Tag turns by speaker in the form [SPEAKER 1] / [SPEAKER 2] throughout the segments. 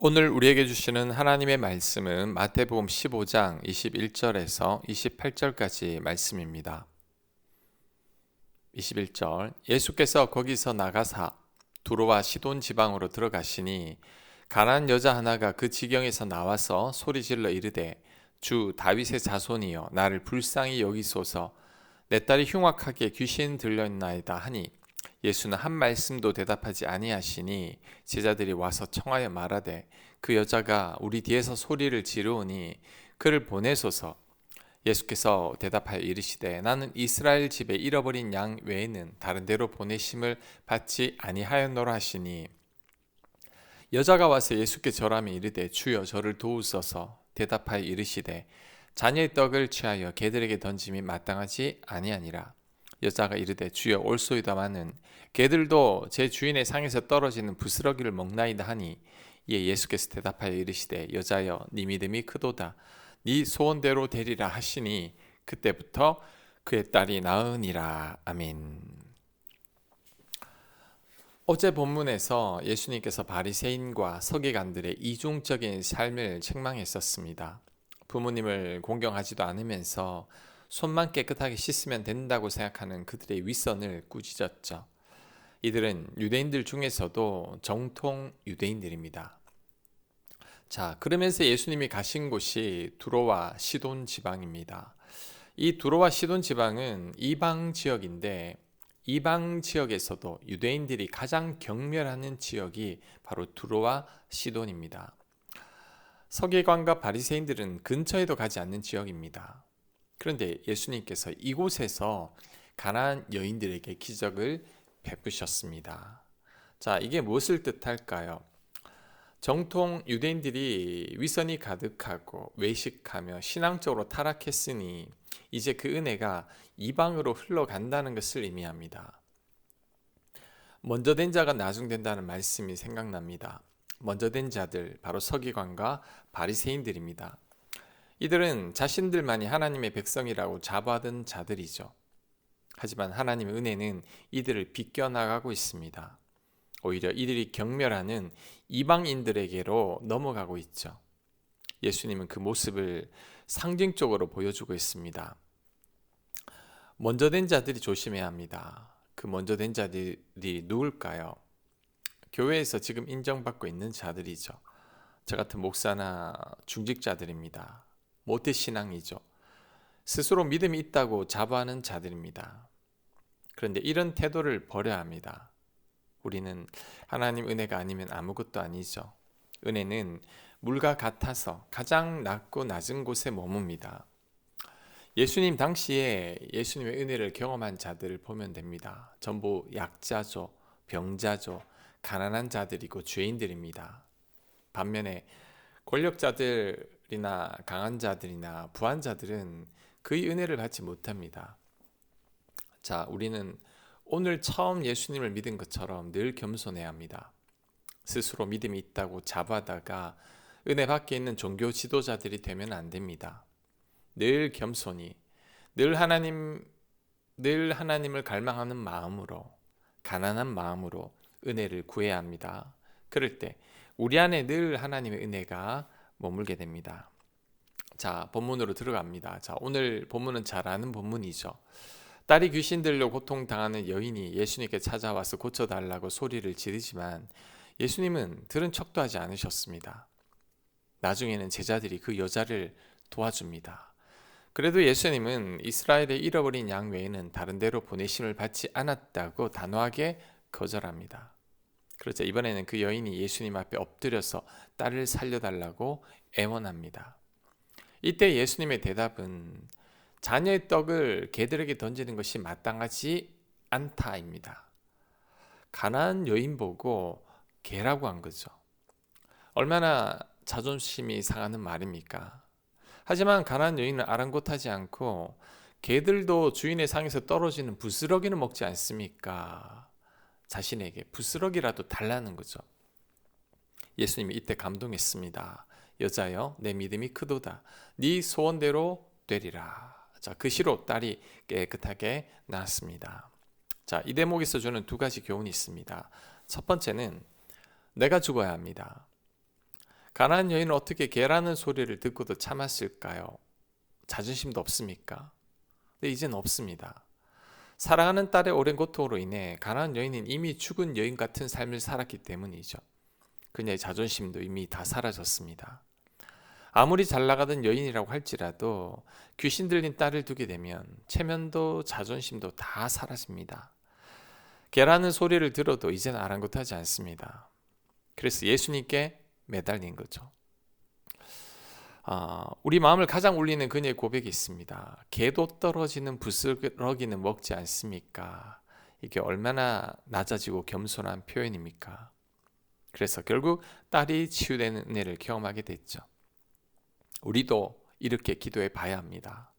[SPEAKER 1] 오늘 우리에게 주시는 하나님의 말씀은 마태복음 15장 21절에서 28절까지 말씀입니다. 21절 예수께서 거기서 나가사 두로와 시돈 지방으로 들어가시니 가난한 여자 하나가 그 지경에서 나와서 소리질러 이르되 주 다윗의 자손이여 나를 불쌍히 여기소서 내 딸이 흉악하게 귀신 들렸나이다 하니 예수는 한 말씀도 대답하지 아니하시니 제자들이 와서 청하여 말하되 그 여자가 우리 뒤에서 소리를 지르오니 그를 보내소서. 예수께서 대답하여 이르시되 나는 이스라엘 집에 잃어버린 양 외에는 다른 데로 보내심을 받지 아니하였노라 하시니 여자가 와서 예수께 절하며 이르되 주여 저를 도우소서. 대답하여 이르시되 자녀의 떡을 취하여 개들에게 던짐이 마땅하지 아니하니라. 여자가 이르되 주여 올소이다마는 개들도 제 주인의 상에서 떨어지는 부스러기를 먹나이다 하니 이에 예수께서 대답하여 이르시되 여자여 네 믿음이 크도다 네 소원대로 되리라 하시니 그때부터 그의 딸이 나으니라. 아멘. 어제 본문에서 예수님께서 바리새인과 서기관들의 이중적인 삶을 책망했었습니다. 부모님을 공경하지도 않으면서 손만 깨끗하게 씻으면 된다고 생각하는 그들의 위선을 꾸짖었죠. 이들은 유대인들 중에서도 정통 유대인들입니다. 자, 그러면서 예수님이 가신 곳이 두로와 시돈 지방입니다. 이 두로와 시돈 지방은 이방 지역인데 이방 지역에서도 유대인들이 가장 경멸하는 지역이 바로 두로와 시돈입니다. 서기관과 바리새인들은 근처에도 가지 않는 지역입니다. 그런데 예수님께서 이곳에서 가난한 여인들에게 기적을 베푸셨습니다. 자, 이게 무엇을 뜻할까요? 정통 유대인들이 위선이 가득하고 외식하며 신앙적으로 타락했으니 이제 그 은혜가 이방으로 흘러간다는 것을 의미합니다. 먼저 된 자가 나중된다는 말씀이 생각납니다. 먼저 된 자들, 바로 서기관과 바리새인들입니다. 이들은 자신들만이 하나님의 백성이라고 자부하던 자들이죠. 하지만 하나님의 은혜는 이들을 비껴나가고 있습니다. 오히려 이들이 경멸하는 이방인들에게로 넘어가고 있죠. 예수님은 그 모습을 상징적으로 보여주고 있습니다. 먼저 된 자들이 조심해야 합니다. 그 먼저 된 자들이 누굴까요? 교회에서 지금 인정받고 있는 자들이죠. 저 같은 목사나 중직자들입니다. 모태신앙이죠. 스스로 믿음이 있다고 자부하는 자들입니다. 그런데 이런 태도를 버려야 합니다. 우리는 하나님 은혜가 아니면 아무것도 아니죠. 은혜는 물과 같아서 가장 낮고 낮은 곳에 머뭅니다. 예수님 당시에 예수님의 은혜를 경험한 자들을 보면 됩니다. 전부 약자죠, 병자죠, 가난한 자들이고 죄인들입니다. 반면에 권력자들이나 강한 자들이나 부한 자들은 그의 은혜를 받지 못합니다. 자, 우리는 오늘 처음 예수님을 믿은 것처럼 늘 겸손해야 합니다. 스스로 믿음이 있다고 자부하다가 은혜 밖에 있는 종교 지도자들이 되면 안 됩니다. 늘 겸손히, 늘 하나님을 갈망하는 마음으로, 가난한 마음으로 은혜를 구해야 합니다. 그럴 때 우리 안에 늘 하나님의 은혜가 머물게 됩니다. 자, 본문으로 들어갑니다. 자, 오늘 본문은 잘 아는 본문이죠. 딸이 귀신 들려 고통당하는 여인이 예수님께 찾아와서 고쳐달라고 소리를 지르지만 예수님은 들은 척도 하지 않으셨습니다. 나중에는 제자들이 그 여자를 도와줍니다. 그래도 예수님은 이스라엘의 잃어버린 양 외에는 다른 데로 보내심을 받지 않았다고 단호하게 거절합니다. 그러자 이번에는 그 여인이 예수님 앞에 엎드려서 딸을 살려달라고 애원합니다. 이때 예수님의 대답은 자녀의 떡을 개들에게 던지는 것이 마땅하지 않다입니다. 가난한 여인 보고 개라고 한 거죠. 얼마나 자존심이 상하는 말입니까? 하지만 가난한 여인은 아랑곳하지 않고 개들도 주인의 상에서 떨어지는 부스러기는 먹지 않습니까? 자신에게 부스러기라도 달라는 거죠. 예수님이 이때 감동했습니다. 여자여 내 믿음이 크도다. 네 소원대로 되리라. 자, 그 시로 딸이 깨끗하게 나았습니다. 자, 이 대목에서 주는 두 가지 교훈이 있습니다. 첫 번째는 내가 죽어야 합니다. 가나안 여인은 어떻게 개라는 소리를 듣고도 참았을까요? 자존심도 없습니까? 근데 이젠 없습니다. 사랑하는 딸의 오랜 고통으로 인해 가나안 여인은 이미 죽은 여인 같은 삶을 살았기 때문이죠. 그녀의 자존심도 이미 다 사라졌습니다. 아무리 잘 나가던 여인이라고 할지라도 귀신 들린 딸을 두게 되면 체면도 자존심도 다 사라집니다. 개라는 소리를 들어도 이제는 아랑곳하지 않습니다. 그래서 예수님께 매달린 거죠. 우리 마음을 가장 울리는 그녀의 고백이 있습니다. 개도 떨어지는 부스러기는 먹지 않습니까? 이게 얼마나 낮아지고 겸손한 표현입니까? 그래서 결국 딸이 치유되는 은혜를 경험하게 됐죠. 우리도 이렇게 기도해 봐야 합니다.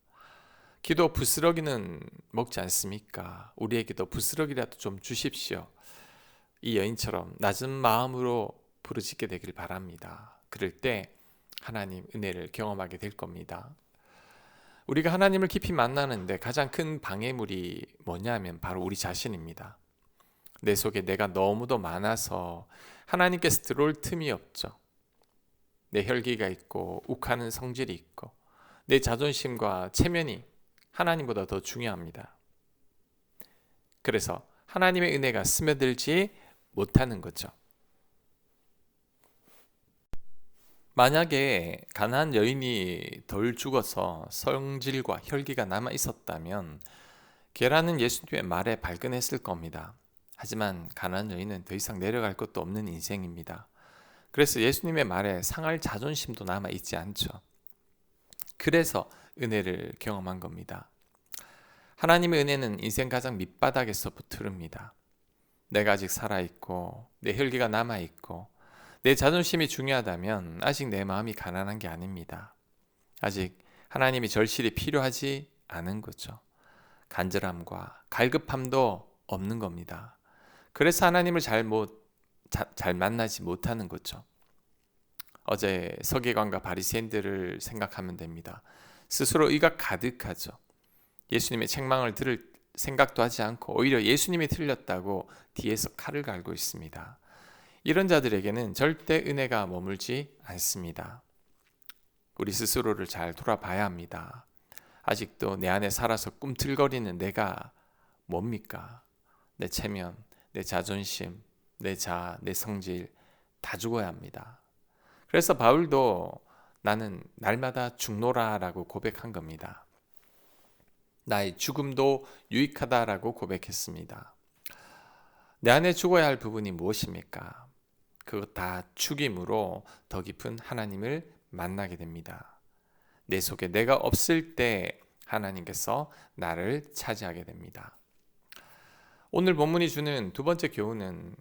[SPEAKER 1] 기도 부스러기는 먹지 않습니까? 우리에게도 부스러기라도 좀 주십시오. 이 여인처럼 낮은 마음으로 부르짖게 되길 바랍니다. 그럴 때 하나님 은혜를 경험하게 될 겁니다. 우리가 하나님을 깊이 만나는데 가장 큰 방해물이 뭐냐면 바로 우리 자신입니다. 내 속에 내가 너무도 많아서 하나님께서 들어올 틈이 없죠. 내 혈기가 있고 욱하는 성질이 있고 내 자존심과 체면이 하나님보다 더 중요합니다. 그래서 하나님의 은혜가 스며들지 못하는 거죠. 만약에 가나안 여인이 덜 죽어서 성질과 혈기가 남아 있었다면 게라는 예수님의 말에 발끈했을 겁니다. 하지만 가나안 여인은 더 이상 내려갈 것도 없는 인생입니다. 그래서 예수님의 말에 상할 자존심도 남아 있지 않죠. 그래서 은혜를 경험한 겁니다. 하나님의 은혜는 인생 가장 밑바닥에서부터 흐릅니다. 내가 아직 살아있고 내 혈기가 남아있고 내 자존심이 중요하다면 아직 내 마음이 가난한 게 아닙니다. 아직 하나님이 절실히 필요하지 않은 거죠. 간절함과 갈급함도 없는 겁니다. 그래서 하나님을 잘 만나지 못하는 거죠. 어제 서기관과 바리새인들을 생각하면 됩니다. 스스로 의가 가득하죠. 예수님의 책망을 들을 생각도 하지 않고 오히려 예수님이 틀렸다고 뒤에서 칼을 갈고 있습니다. 이런 자들에게는 절대 은혜가 머물지 않습니다. 우리 스스로를 잘 돌아봐야 합니다. 아직도 내 안에 살아서 꿈틀거리는 내가 뭡니까? 내 체면, 내 자존심, 내 자아, 내 성질 다 죽어야 합니다. 그래서 바울도 나는 날마다 죽노라라고 고백한 겁니다. 나의 죽음도 유익하다라고 고백했습니다. 내 안에 죽어야 할 부분이 무엇입니까? 그것 다 죽임으로 더 깊은 하나님을 만나게 됩니다. 내 속에 내가 없을 때 하나님께서 나를 차지하게 됩니다. 오늘 본문이 주는 두 번째 교훈은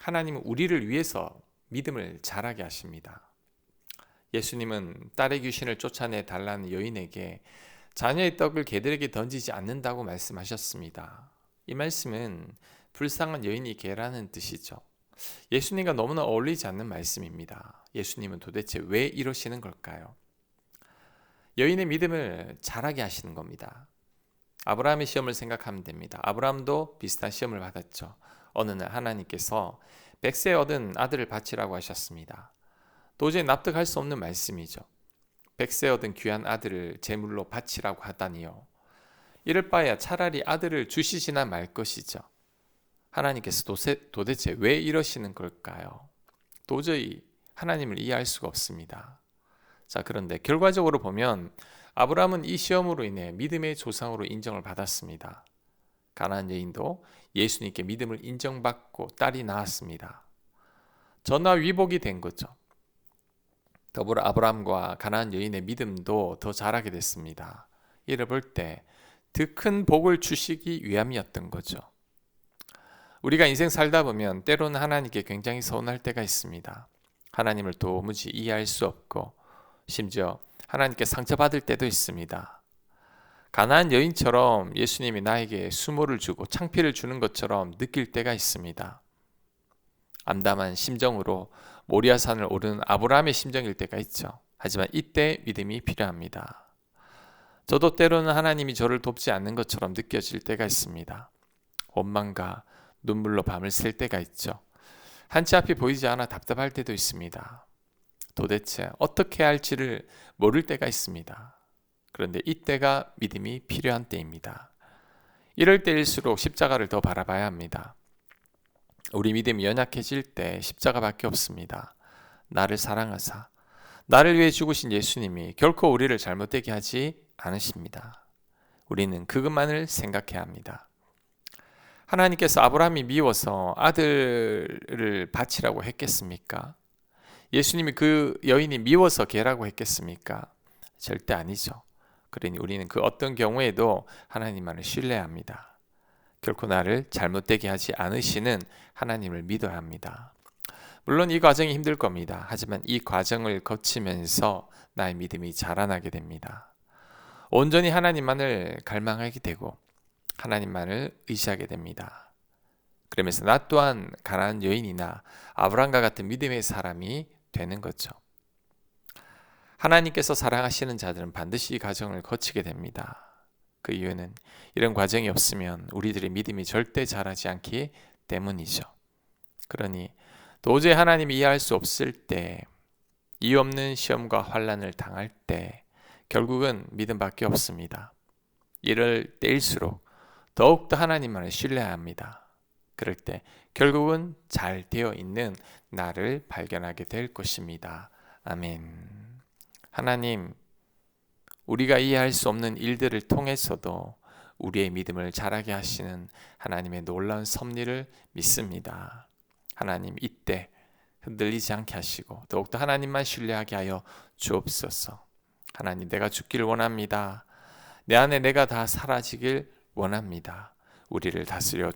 [SPEAKER 1] 하나님은 우리를 위해서 믿음을 자라게 하십니다. 예수님은 딸의 귀신을 쫓아내 달라는 여인에게 자녀의 떡을 개들에게 던지지 않는다고 말씀하셨습니다. 이 말씀은 불쌍한 여인이 개라는 뜻이죠. 예수님과 너무나 어울리지 않는 말씀입니다. 예수님은 도대체 왜 이러시는 걸까요? 여인의 믿음을 자라게 하시는 겁니다. 아브라함의 시험을 생각하면 됩니다. 아브라함도 비슷한 시험을 받았죠. 어느 날 하나님께서 100세 얻은 아들을 바치라고 하셨습니다. 도저히 납득할 수 없는 말씀이죠. 100세 얻은 귀한 아들을 제물로 바치라고 하다니요. 이럴 바에야 차라리 아들을 주시지나 말 것이죠. 하나님께서 도대체 왜 이러시는 걸까요? 도저히 하나님을 이해할 수가 없습니다. 자, 그런데 결과적으로 보면 아브라함은 이 시험으로 인해 믿음의 조상으로 인정을 받았습니다. 가나안 여인도 예수님께 믿음을 인정받고 딸이 낳았습니다. 전화위복이 된 거죠. 더불어 아브라함과 가나안 여인의 믿음도 더 자라게 됐습니다. 이를 볼 때 더 큰 복을 주시기 위함이었던 거죠. 우리가 인생 살다 보면 때로는 하나님께 굉장히 서운할 때가 있습니다. 하나님을 도무지 이해할 수 없고 심지어 하나님께 상처받을 때도 있습니다. 가나안 여인처럼 예수님이 나에게 수모를 주고 창피를 주는 것처럼 느낄 때가 있습니다. 암담한 심정으로 모리아산을 오르는 아브라함의 심정일 때가 있죠. 하지만 이때 믿음이 필요합니다. 저도 때로는 하나님이 저를 돕지 않는 것처럼 느껴질 때가 있습니다. 원망과 눈물로 밤을 샐 때가 있죠. 한치 앞이 보이지 않아 답답할 때도 있습니다. 도대체 어떻게 할지를 모를 때가 있습니다. 그런데 이때가 믿음이 필요한 때입니다. 이럴 때일수록 십자가를 더 바라봐야 합니다. 우리 믿음이 연약해질 때 십자가밖에 없습니다. 나를 사랑하사 나를 위해 죽으신 예수님이 결코 우리를 잘못되게 하지 않으십니다. 우리는 그것만을 생각해야 합니다. 하나님께서 아브라함이 미워서 아들을 바치라고 했겠습니까? 예수님이 그 여인이 미워서 개라고 했겠습니까? 절대 아니죠. 그러니 우리는 그 어떤 경우에도 하나님만을 신뢰합니다. 결코 나를 잘못되게 하지 않으시는 하나님을 믿어야 합니다. 물론 이 과정이 힘들 겁니다. 하지만 이 과정을 거치면서 나의 믿음이 자라나게 됩니다. 온전히 하나님만을 갈망하게 되고 하나님만을 의지하게 됩니다. 그러면서 나 또한 가난한 여인이나 아브라함과 같은 믿음의 사람이 되는 거죠. 하나님께서 사랑하시는 자들은 반드시 이 과정을 거치게 됩니다. 그 이유는 이런 과정이 없으면 우리들의 믿음이 절대 자라지 않기 때문이죠. 그러니 도저히 하나님이 이해할 수 없을 때, 이유 없는 시험과 환난을 당할 때 결국은 믿음밖에 없습니다. 이럴 때일수록 더욱더 하나님만을 신뢰해야 합니다. 그럴 때 결국은 잘 되어 있는 나를 발견하게 될 것입니다. 아멘. 하나님, 우리가 이해할 수 없는 일들을 통해서도 우리의 믿음을 자라게 하시는 하나님의 놀라운 섭리를 믿습니다. 하나님, 이때 흔들리지 않게 하시고 더욱더 하나님만 신뢰하게 하여 주옵소서. 하나님, 내가 죽기를 원합니다. 내 안에 내가 다 사라지길 원합니다. 우리를 다스려